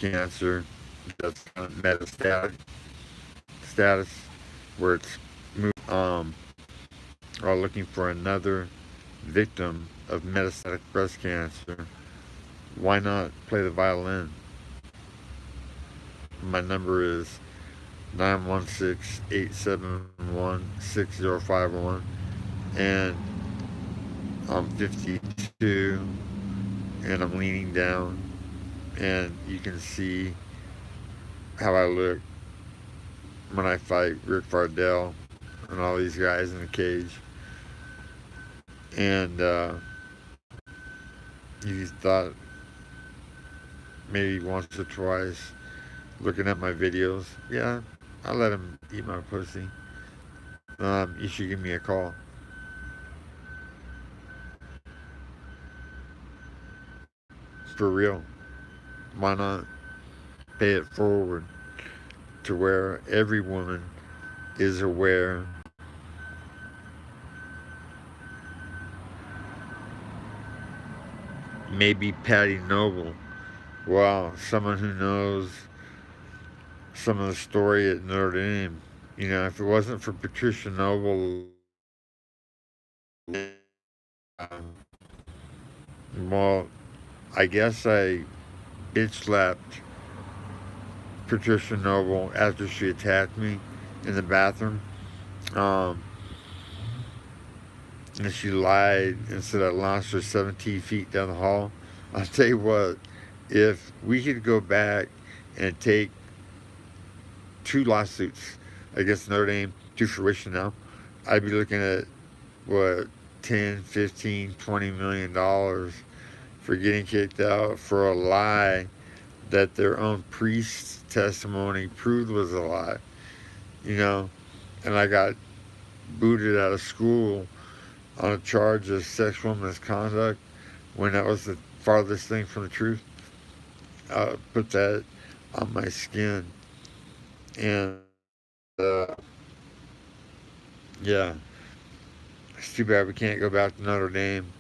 cancer that's kind of metastatic status, where it's are looking for another victim of metastatic breast cancer, why not play the violin? My number is 916-871-6051, and I'm 52 and I'm leaning down, and you can see how I look when I fight Rick Fardell and all these guys in the cage. And you thought maybe once or twice looking at my videos, yeah, I let him eat my pussy. You should give me a call. For real. Why not pay it forward to where every woman is aware maybe Patty Noble. Wow, someone who knows some of the story at Notre Dame. You know, if it wasn't for Patricia Noble, um, well, I guess I bitch slapped Patricia Noble after she attacked me in the bathroom. Um, and she lied and said I launched her 17 feet down the hall. I'll tell you what, if we could go back and take two lawsuits against Notre Dame to fruition now, I'd be looking at what, 10, 15, 20 million dollars for getting kicked out for a lie that their own priest's testimony proved was a lie. You know, and I got booted out of school on a charge of sexual misconduct when that was the farthest thing from the truth. Put that on my skin. And yeah, it's too bad we can't go back to Notre Dame.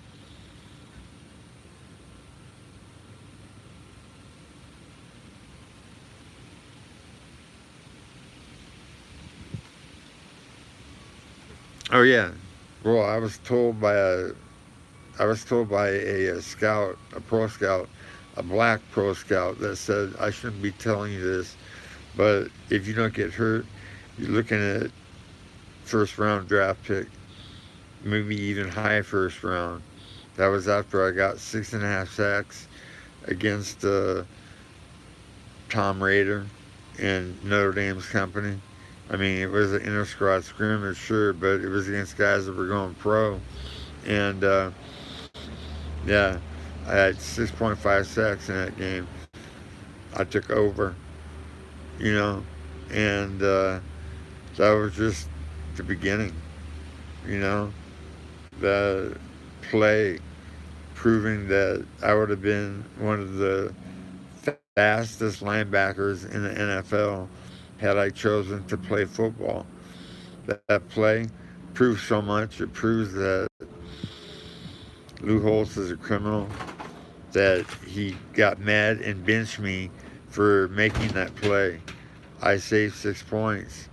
Oh yeah. Well, I was told by a scout, a pro scout, a black pro scout that said I shouldn't be telling you this, but if you don't get hurt, you're looking at first round draft pick, maybe even high first round. That was after I got 6.5 sacks against Tom Raider and Notre Dame's company. I mean, it was an inter squad scrimmage, sure, but it was against guys that were going pro. And yeah, I had 6.5 sacks in that game. I took over, you know, and that was just the beginning, you know. The play proving that I would have been one of the fastest linebackers in the NFL had I chosen to play football. That play proves so much. It proves that Lou Holtz is a criminal, that he got mad and benched me for making that play. I saved 6 points,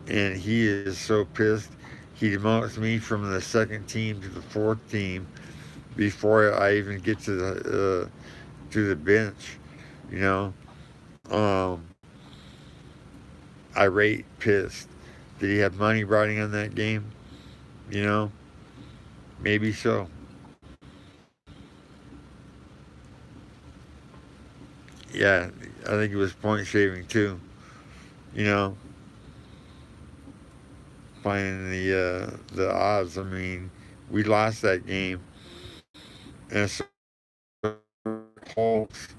and he is so pissed. He demotes me from the second team to the fourth team before I even get to the bench. You know, um, irate, pissed. Did he have money riding on that game? You know, maybe so. Yeah, I think it was point shaving too. You know, playing the odds. I mean, we lost that game, and so Colts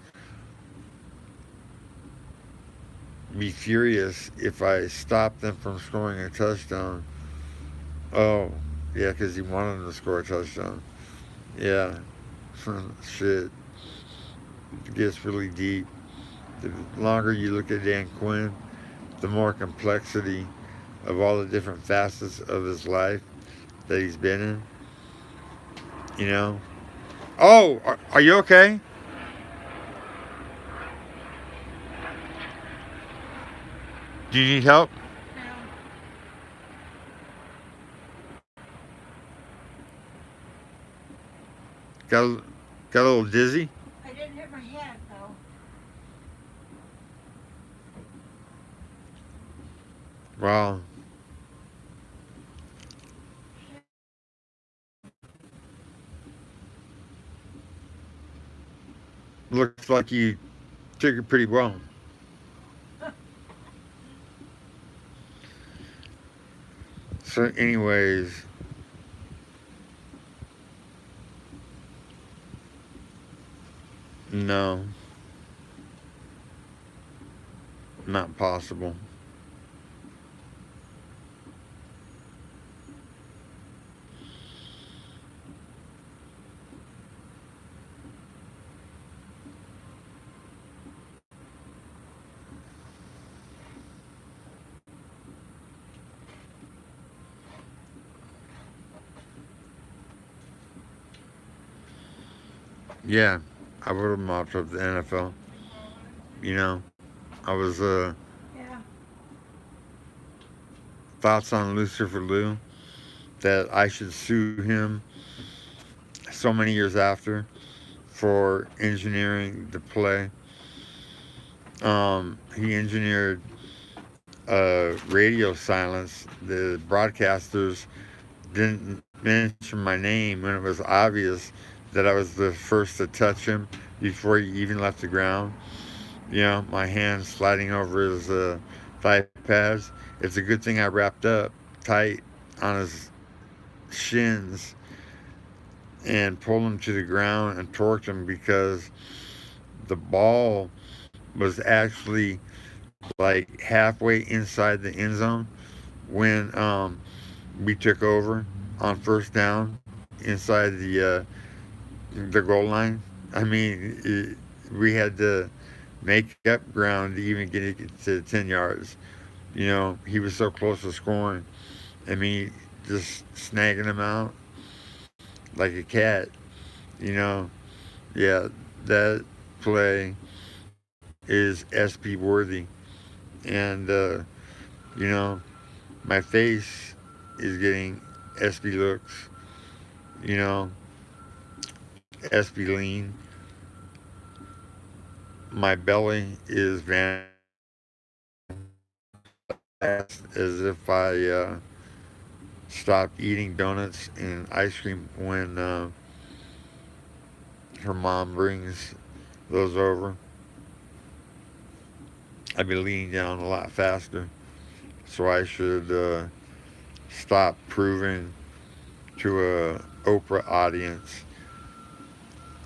be furious if I stopped them from scoring a touchdown. Oh, yeah, because he wanted them to score a touchdown. Yeah, shit, it gets really deep. The longer you look at Dan Quinn, the more complexity of all the different facets of his life that he's been in. You know. Oh, are you okay? Do you need help? No, Got got a little dizzy? I didn't hit my head though. Well, looks like you took it pretty well. So, anyways, no, not possible. Yeah, I would have mopped up the NFL. You know, I was Yeah. thoughts on Lucifer Lou that I should sue him so many years after for engineering the play. He engineered radio silence. The broadcasters didn't mention my name when it was obvious that I was the first to touch him before he even left the ground. You know, my hand sliding over his thigh pads. It's a good thing I wrapped up tight on his shins and pulled him to the ground and torqued him because the ball was actually like halfway inside the end zone when we took over on first down inside the goal line. I mean, we had to make up ground to even get it to 10 yards. You know, he was so close to scoring. I mean, just snagging him out like a cat. You know, yeah, that play is SP worthy. And, you know, my face is getting SP looks, you know, SP lean. My belly is vanishing fast as if I stopped eating donuts and ice cream when her mom brings those over. I'd be leaning down a lot faster. So I should stop proving to a Oprah audience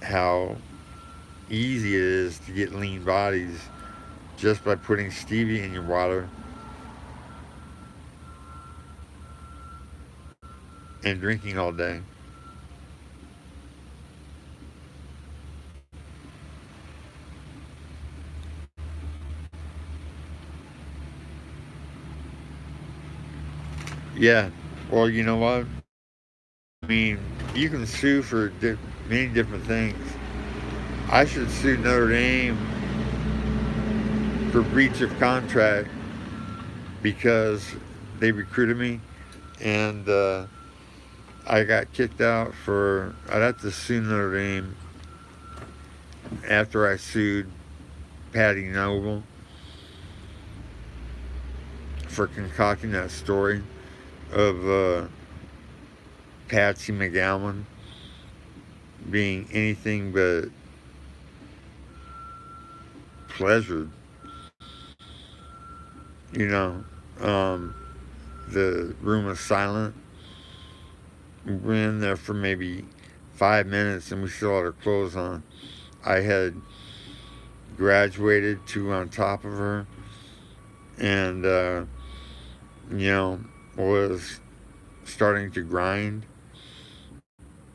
how easy it is to get lean bodies just by putting stevia in your water and drinking all day. Yeah. Well, you know what? I mean, you can sue for many different things. I should sue Notre Dame for breach of contract because they recruited me and I got kicked out for. I'd have to sue Notre Dame after I sued Patty Noble for concocting that story of Patsy McGowan being anything but pleasured. You know, um, the room was silent. We were in there for maybe 5 minutes and we still had our clothes on. I had graduated to on top of her and, you know, was starting to grind.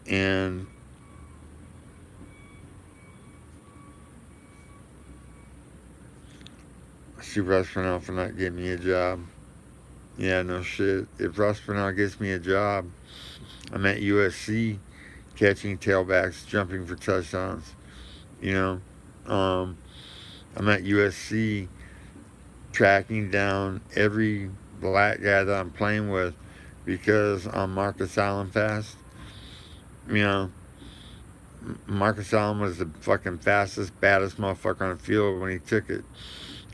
And she rushed me out for not getting me a job. Yeah, no shit. If Russ Bernal gets me a job, I'm at USC catching tailbacks, jumping for touchdowns. You know, um, I'm at USC tracking down every black guy that I'm playing with because on Marcus Allen Fast, you know, Marcus Allen was the fucking fastest, baddest motherfucker on the field when he took it,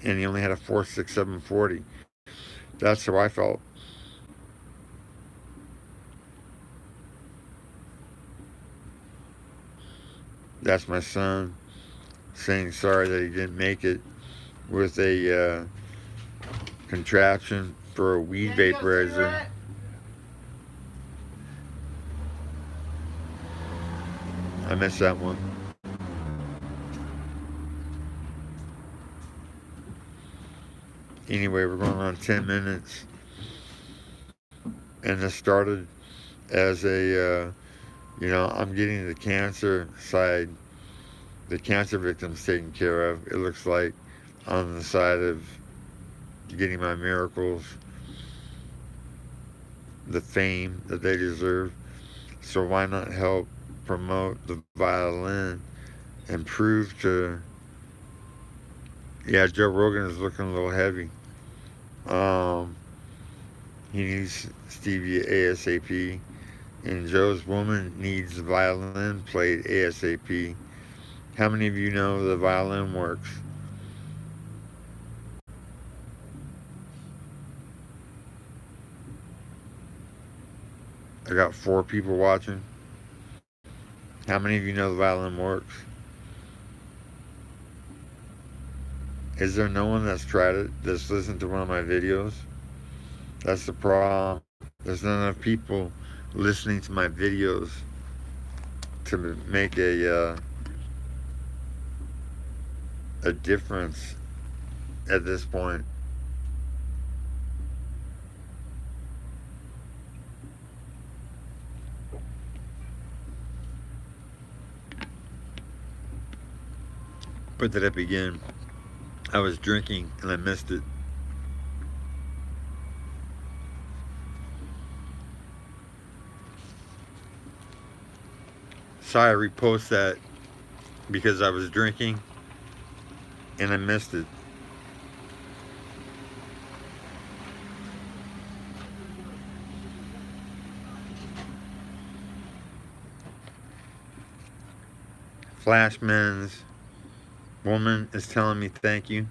and he only had a 4.67 40. That's how I felt. That's my son saying sorry that he didn't make it with a contraption for a weed vaporizer. I missed that one. Anyway, we're going on 10 minutes. And this started as I'm getting the cancer side, the cancer victims taken care of. It looks like on the side of getting my miracles, the fame that they deserve. So why not help promote the violin and prove to, yeah, Joe Rogan is looking a little heavy. He needs Stevie ASAP, and Joe's woman needs the violin played ASAP. How many of you know the violin works? I got 4 people watching. How many of you know the violin works? Is there no one that's tried it, that's listened to one of my videos? That's the problem. There's not enough people listening to my videos to make a difference at this point. Where did I begin? I was drinking and I missed it. Sorry, I repost that because I was drinking and I missed it. Flashman's woman is telling me thank you.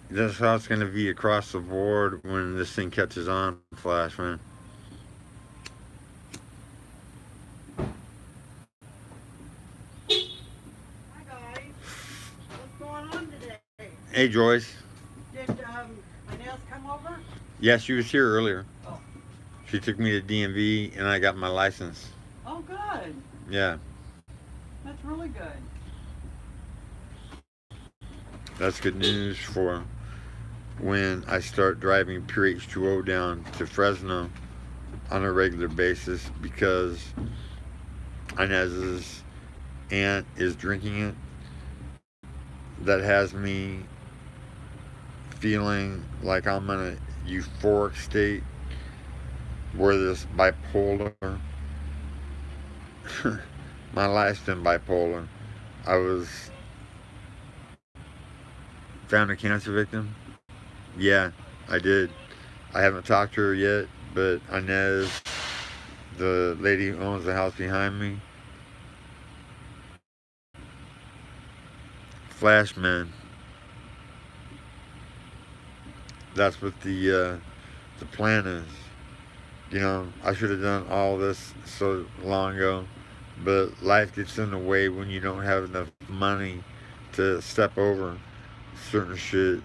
That's how it's going to be across the board when this thing catches on, Flashman. Hi guys. What's going on today? Hey, Joyce. Did Inez come over? Yeah, she was here earlier. Oh. She took me to DMV and I got my license. Oh, good. Yeah. That's really good. That's good news for when I start driving pure H2O down to Fresno on a regular basis because Inez's aunt is drinking it. That has me feeling like I'm in a euphoric state where this bipolar, my life's been bipolar. I was found a cancer victim. Yeah, I did. I haven't talked to her yet, but Inez, the lady who owns the house behind me, Flashman. That's what the plan is. You know, I should have done all this so long ago, but life gets in the way when you don't have enough money to step over certain shit,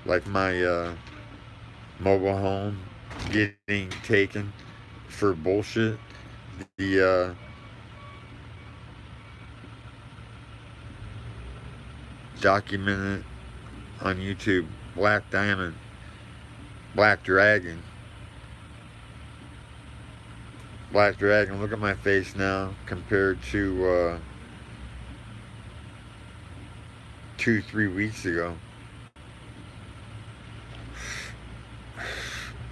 like my mobile home getting taken for bullshit. The documented on YouTube, Black Diamond, Black Dragon. Black Dragon, look at my face now compared to 2-3 weeks ago.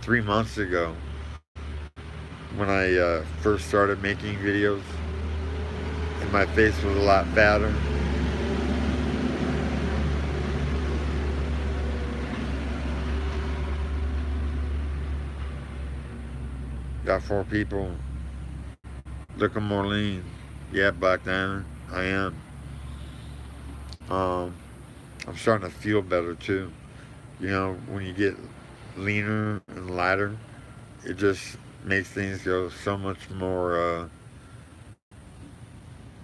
3 months ago when I first started making videos and my face was a lot fatter. Got 4 people. Looking more lean. Yeah, Black Diamond. I am. Um, I'm starting to feel better too. You know, when you get leaner and lighter, it just makes things go so much more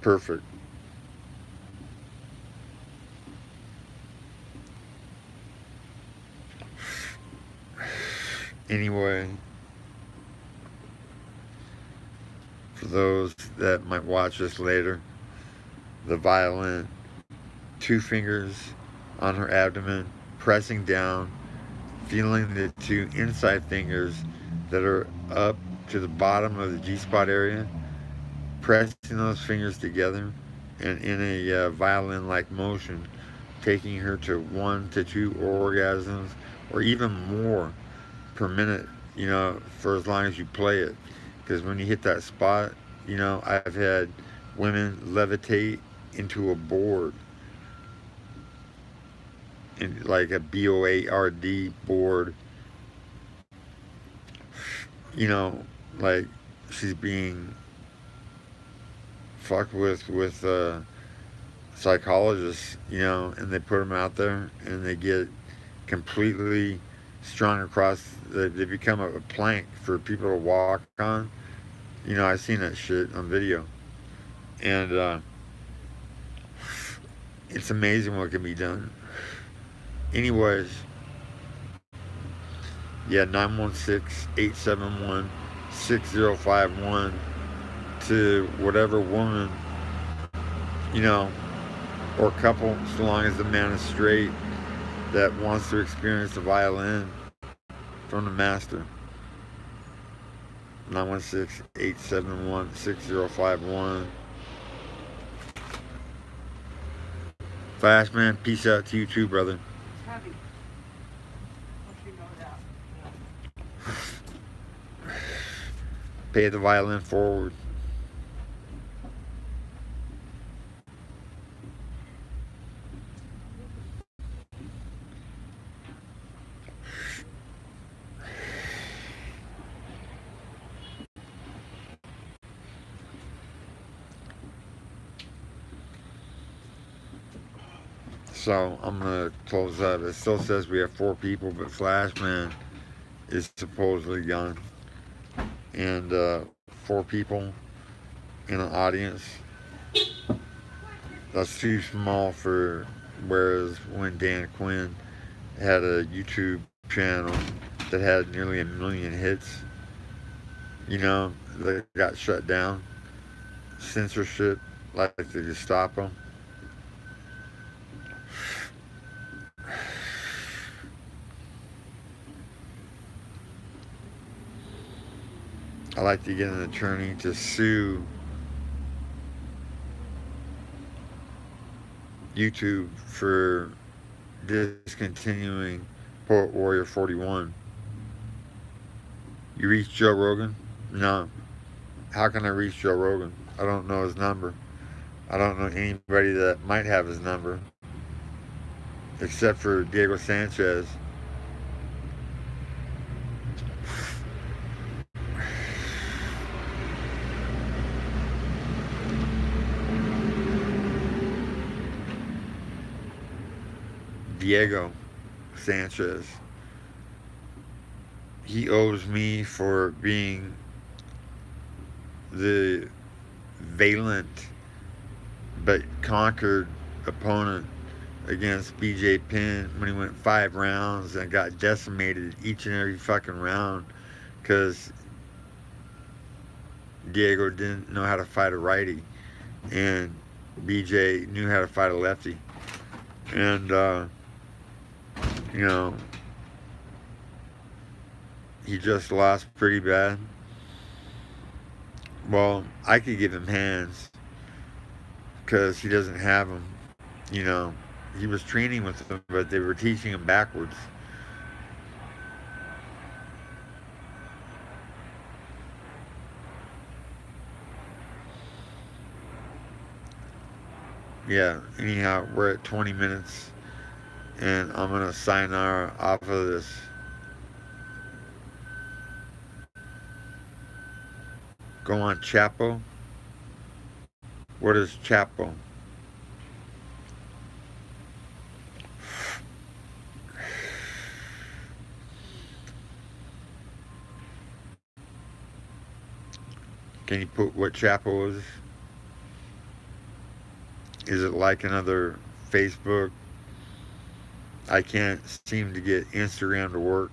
perfect. Anyway, for those that might watch this later, the violin, 2 fingers on her abdomen, pressing down, feeling the 2 inside fingers that are up to the bottom of the G spot area, pressing those fingers together, and in a violin like motion, taking her to 1 to 2 orgasms or even more per minute, you know, for as long as you play it. Because when you hit that spot, you know, I've had women levitate into a board, in like a BOARD board, you know, like she's being fucked with psychologists, you know, and they put them out there and they get completely strung across. They become a plank for people to walk on. You know, I've seen that shit on video, and it's amazing what can be done. Anyways, yeah, 916-871-6051 to whatever woman, you know, or couple, so long as the man is straight, that wants to experience the violin from the master. 916-871-6051. Flash man, peace out to you too, brother. It's heavy. Don't you know that? Pay the violin forward. So I'm gonna close up. It still says we have 4 people, but Flashman is supposedly gone, and 4 people in an audience. That's too small for. Whereas when Dan Quinn had a YouTube channel that had nearly 1 million hits, you know, that got shut down, censorship, like the Gestapo. I like to get an attorney to sue YouTube for discontinuing Poet Warrior 41. You reach Joe Rogan? No. How can I reach Joe Rogan? I don't know his number. I don't know anybody that might have his number, except for Diego Sanchez. Diego Sanchez. He owes me for being the valiant but conquered opponent against BJ Penn when he went 5 rounds and got decimated each and every fucking round because Diego didn't know how to fight a righty and BJ knew how to fight a lefty. And, you know, he just lost pretty bad. Well, I could give him hands because he doesn't have them. You know, he was training with them, but they were teaching him backwards. Yeah, anyhow, we're at 20 minutes, and I'm going to sign off of this. Go on Chapo. What is Chapo? Can you put what Chapo is? Is it like another Facebook? I can't seem to get Instagram to work.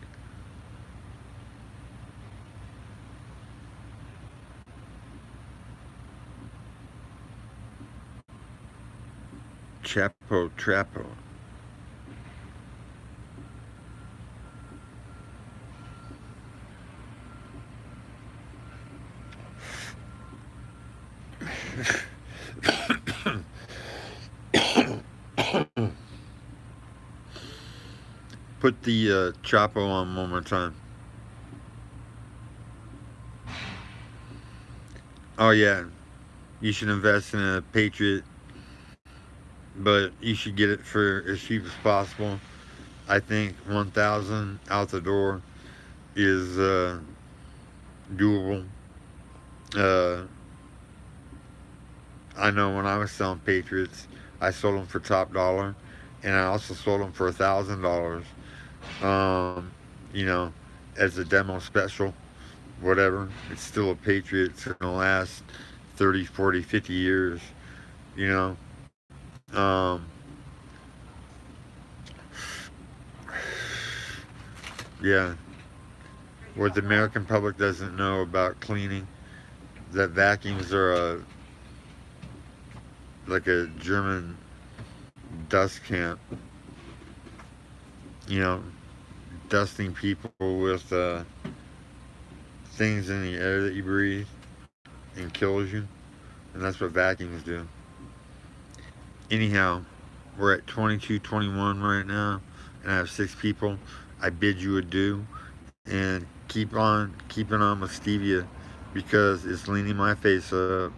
Chapo Trapo. Put the Chapo on one more time. Oh yeah, you should invest in a Patriot, but you should get it for as cheap as possible. I think 1,000 out the door is doable. Uh, I know when I was selling Patriots, I sold them for top dollar, and I also sold them for $1,000. Um, you know, as a demo special, whatever. It's still a Patriot. It's gonna last 30, 40, 50 years. You know, um, yeah. What the American public doesn't know about cleaning, that vacuums are like a German dust camp. You know, dusting people with things in the air that you breathe and kills you. And that's what vacuums do. Anyhow, we're at 22:21 right now, and I have 6 people. I bid you adieu, and keep on keeping on with stevia because it's leaning my face up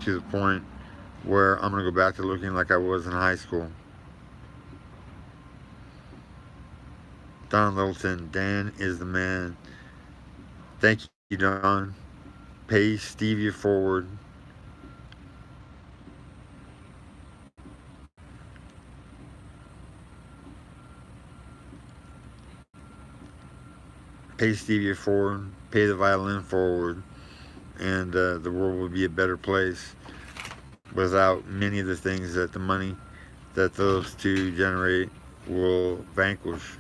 to the point where I'm gonna go back to looking like I was in high school. Don Littleton, Dan is the man. Thank you, Don. Pay stevia forward. Pay stevia forward. Pay the violin forward, and the world would be a better place without many of the things that the money that those two generate will vanquish.